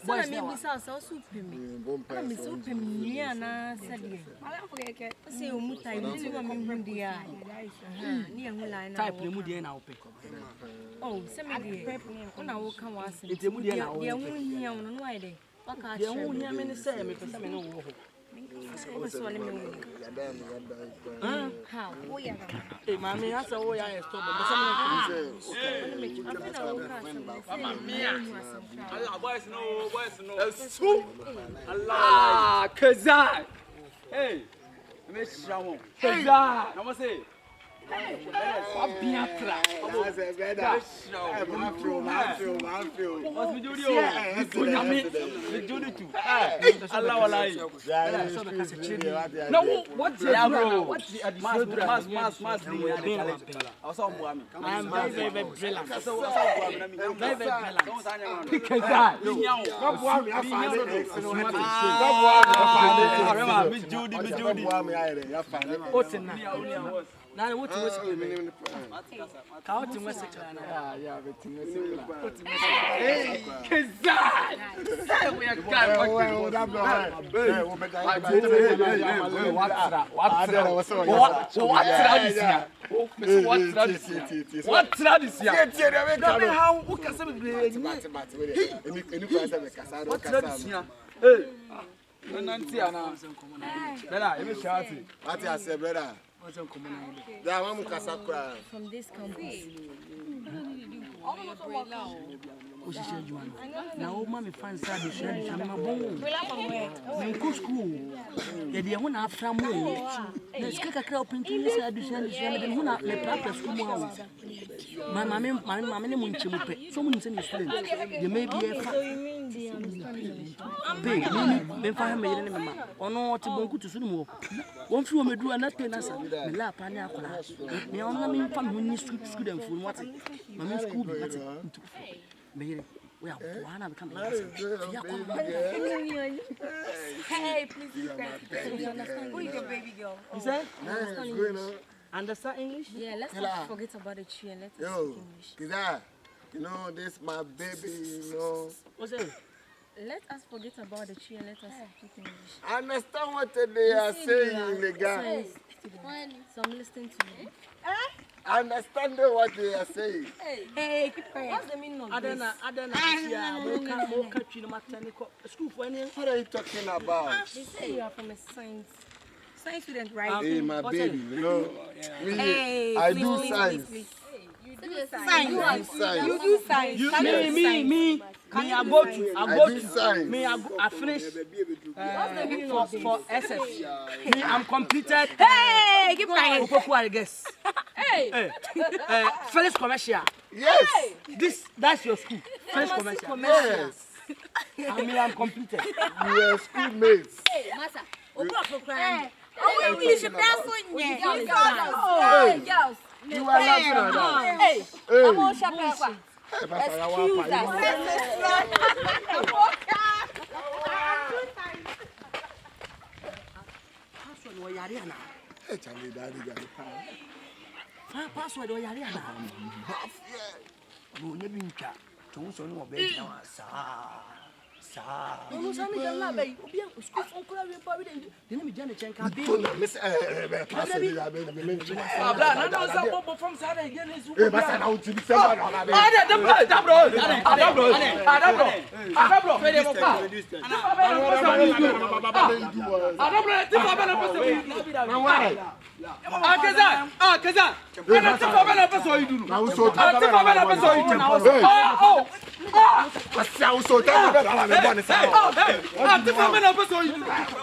Boys, me bisa so supimi. Na me supimi ni ana sade. Say o mutai ni ma me hundi ya. Ni ehun line na. Type ni mu de na wo pe. Oh, say me de. Una wo kan wa se. Ite mu de na wo. De ehun hia no no ai de. Waka De ehun hia me ni say me pese me no wo ho. O so le me wo. Ha, wo ya. Eh, mami, asa wo ya stop. Pese me no. Mama mia. Allah, boys no. Allah, Kazan. Hey, me shawo. Kazan. Como você? Fabiatra. Mas me deu me deu tu. Allah wallahi. No, what's the bro? What's the mas. I saw Muami. I am very brilliant. Very brilliant. Because that. No Muami, I find it. No Muami. Me Judy. What's in that? Now what you say? How to mess it? Yeah, but hey, Kazan! We are From this campus. Now, mommy finds out the share my bone. My school. The one after more. Let's get a crowd into this addition. Who not let practice school. My mammy Munchimupe. Someone send a student. You may be a big, then find me in a or not to go to Sumo. One few may do another penance. The lap and apple. Me only mean fun when you student for what? My school. Mary, we are one of Hey, please. Who is your baby girl? Is that? Understand English? Yeah, let's not forget about the tree and let's speak English. You know, this my baby, you know. What's it? Let us forget about the tree and let us speak English. I understand what they are saying, the guy. So I'm listening to you. I understand what they are saying. Hey, keep quiet. What's the meaning of this? What are you talking about? They say you are from a science student, right? Hey, my baby, you know. Hey, I please, do please, science. please. You do I science. do science. You do science. Me, I go to, me, I finish for SS. Me, I'm completed. Hey, keep quiet. I guess. Hey. First commercial. Yes. That's your school. First commercial. Yes. I mean, I'm completed. We are schoolmates. Hey, Masa. Hey. Girls. You are laughing at that. Hey. I'm all sharp. Excuse Password or Yariana. No, Sammy, you're not baby. School for Korea, didn't be Janet Chanka. From Saturday again.